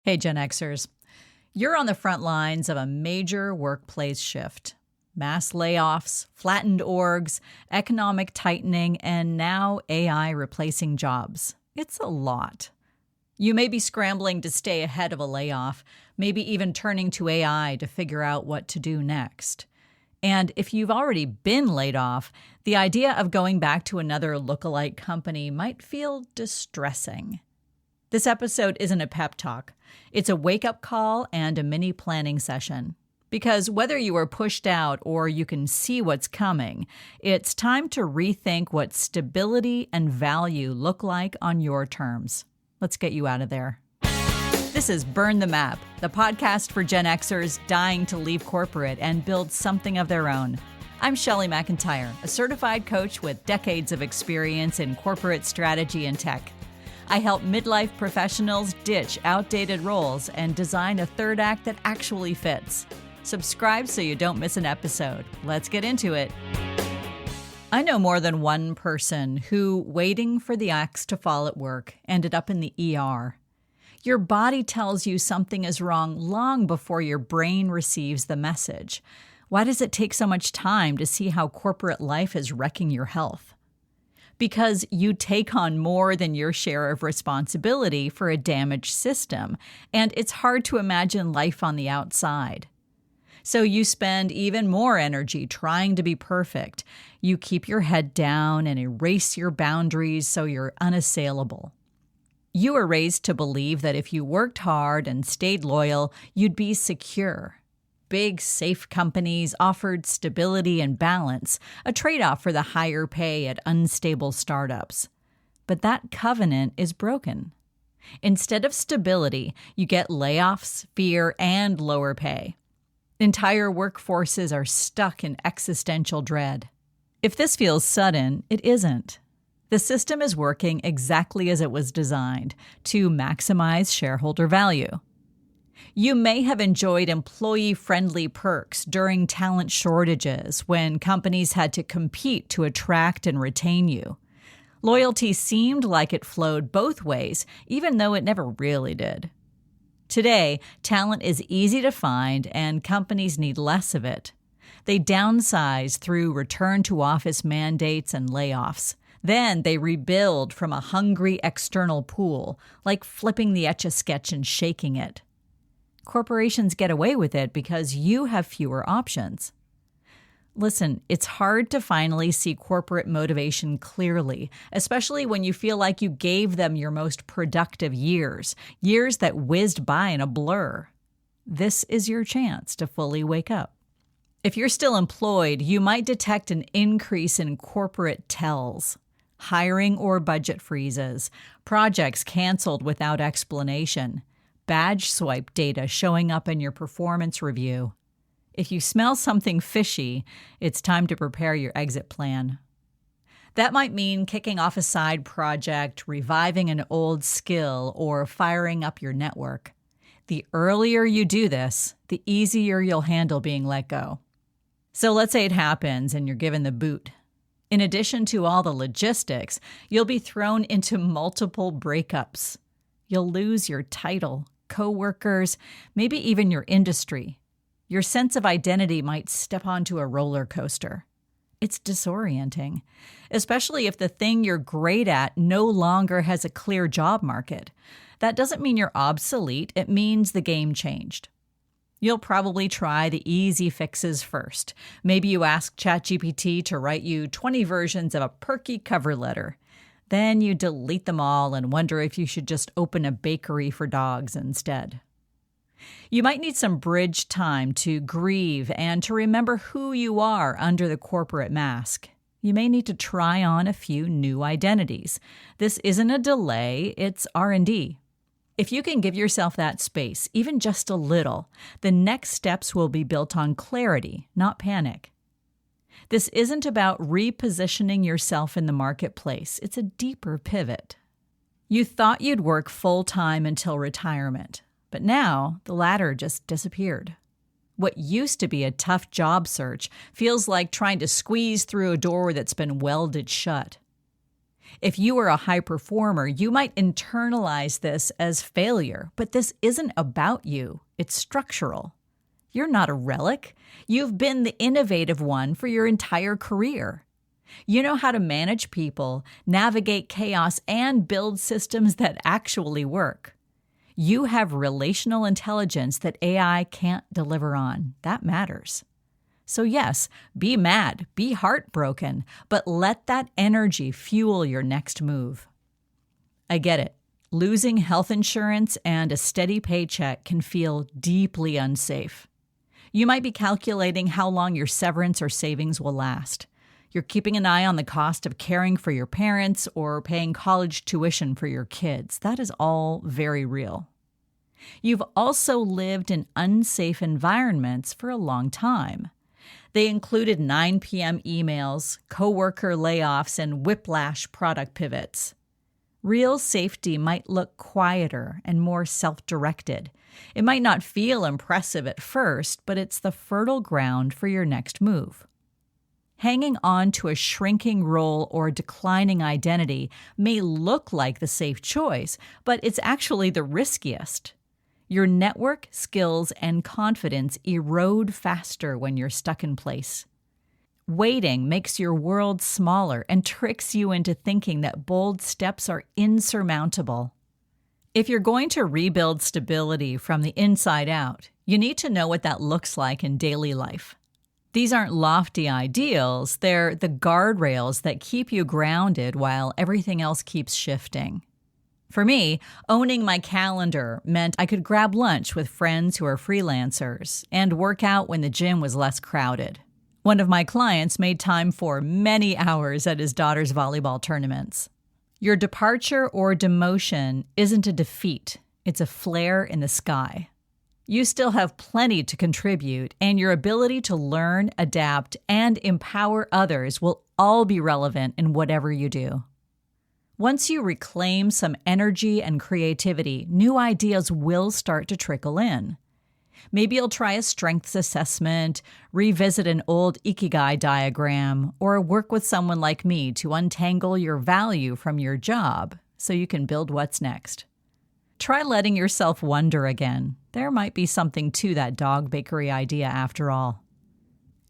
Hey, Gen Xers. You're on the front lines of a major workplace shift. Mass layoffs, flattened orgs, economic tightening, and now AI replacing jobs. It's a lot. You may be scrambling to stay ahead of a layoff, maybe even turning to AI to figure out what to do next. And if you've already been laid off, the idea of going back to another lookalike company might feel distressing. This episode isn't a pep talk. It's a wake-up call and a mini planning session. Because whether you are pushed out or you can see what's coming, it's time to rethink what stability and value look like on your terms. Let's get you out of there. This is Burn the Map, the podcast for Gen Xers dying to leave corporate and build something of their own. I'm Shelley McIntyre, a certified coach with decades of experience in corporate strategy and tech. I help midlife professionals ditch outdated roles and design a third act that actually fits. Subscribe so you don't miss an episode. Let's get into it. I know more than one person who, waiting for the axe to fall at work, ended up in the ER. Your body tells you something is wrong long before your brain receives the message. Why does it take so much time to see how corporate life is wrecking your health? Because you take on more than your share of responsibility for a damaged system, and it's hard to imagine life on the outside. So you spend even more energy trying to be perfect. You keep your head down and erase your boundaries so you're unassailable. You were raised to believe that if you worked hard and stayed loyal, you'd be secure. Big, safe companies offered stability and balance, a trade-off for the higher pay at unstable startups. But that covenant is broken. Instead of stability, you get layoffs, fear, and lower pay. Entire workforces are stuck in existential dread. If this feels sudden, it isn't. The system is working exactly as it was designed, to maximize shareholder value. You may have enjoyed employee-friendly perks during talent shortages when companies had to compete to attract and retain you. Loyalty seemed like it flowed both ways, even though it never really did. Today, talent is easy to find and companies need less of it. They downsize through return-to-office mandates and layoffs. Then they rebuild from a hungry external pool, like flipping the Etch-a-Sketch and shaking it. Corporations get away with it because you have fewer options. Listen, it's hard to finally see corporate motivation clearly, especially when you feel like you gave them your most productive years that whizzed by in a blur. This is your chance to fully wake up. If you're still employed, you might detect an increase in corporate tells. Hiring or budget freezes, projects canceled without explanation, badge swipe data showing up in your performance review. If you smell something fishy, it's time to prepare your exit plan. That might mean kicking off a side project, reviving an old skill, or firing up your network. The earlier you do this, the easier you'll handle being let go. So let's say it happens and you're given the boot. In addition to all the logistics, you'll be thrown into multiple breakups. You'll lose your title, coworkers, maybe even your industry. Your sense of identity might step onto a roller coaster. It's disorienting, especially if the thing you're great at no longer has a clear job market. That doesn't mean you're obsolete. It means the game changed. You'll probably try the easy fixes first. Maybe you ask ChatGPT to write you 20 versions of a perky cover letter. Then you delete them all and wonder if you should just open a bakery for dogs instead. You might need some bridge time to grieve and to remember who you are under the corporate mask. You may need to try on a few new identities. This isn't a delay, it's R&D. If you can give yourself that space, even just a little, the next steps will be built on clarity, not panic. This isn't about repositioning yourself in the marketplace. It's a deeper pivot. You thought you'd work full-time until retirement, but now the latter just disappeared. What used to be a tough job search feels like trying to squeeze through a door that's been welded shut. If you are a high performer, you might internalize this as failure, but this isn't about you. It's structural. You're not a relic. You've been the innovative one for your entire career. You know how to manage people, navigate chaos, and build systems that actually work. You have relational intelligence that AI can't deliver on. That matters. So yes, be mad, be heartbroken, but let that energy fuel your next move. I get it. Losing health insurance and a steady paycheck can feel deeply unsafe. You might be calculating how long your severance or savings will last. You're keeping an eye on the cost of caring for your parents or paying college tuition for your kids. That is all very real. You've also lived in unsafe environments for a long time. They included 9 p.m. emails, coworker layoffs, and whiplash product pivots. Real safety might look quieter and more self-directed. It might not feel impressive at first, but it's the fertile ground for your next move. Hanging on to a shrinking role or declining identity may look like the safe choice, but it's actually the riskiest. Your network, skills, and confidence erode faster when you're stuck in place. Waiting makes your world smaller and tricks you into thinking that bold steps are insurmountable. If you're going to rebuild stability from the inside out, you need to know what that looks like in daily life. These aren't lofty ideals, they're the guardrails that keep you grounded while everything else keeps shifting. For me, owning my calendar meant I could grab lunch with friends who are freelancers and work out when the gym was less crowded. One of my clients made time for many hours at his daughter's volleyball tournaments. Your departure or demotion isn't a defeat, it's a flare in the sky. You still have plenty to contribute, and your ability to learn, adapt, and empower others will all be relevant in whatever you do. Once you reclaim some energy and creativity, new ideas will start to trickle in. Maybe you'll try a strengths assessment, revisit an old Ikigai diagram, or work with someone like me to untangle your value from your job so you can build what's next. Try letting yourself wonder again. There might be something to that dog bakery idea after all.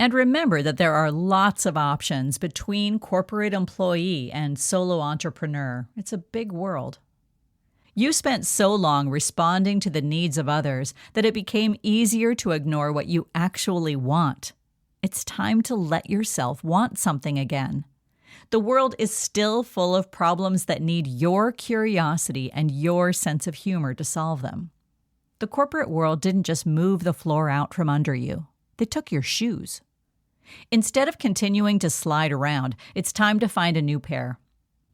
And remember that there are lots of options between corporate employee and solo entrepreneur. It's a big world. You spent so long responding to the needs of others that it became easier to ignore what you actually want. It's time to let yourself want something again. The world is still full of problems that need your curiosity and your sense of humor to solve them. The corporate world didn't just move the floor out from under you. They took your shoes. Instead of continuing to slide around, it's time to find a new pair.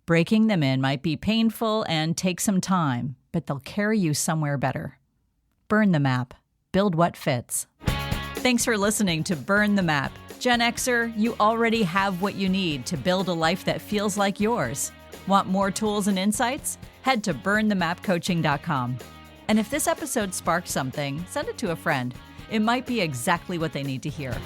Breaking them in might be painful and take some time, but they'll carry you somewhere better. Burn the map. Build what fits. Thanks for listening to Burn the Map. Gen Xer, you already have what you need to build a life that feels like yours. Want more tools and insights? Head to burnthemapcoaching.com. And if this episode sparked something, send it to a friend. It might be exactly what they need to hear.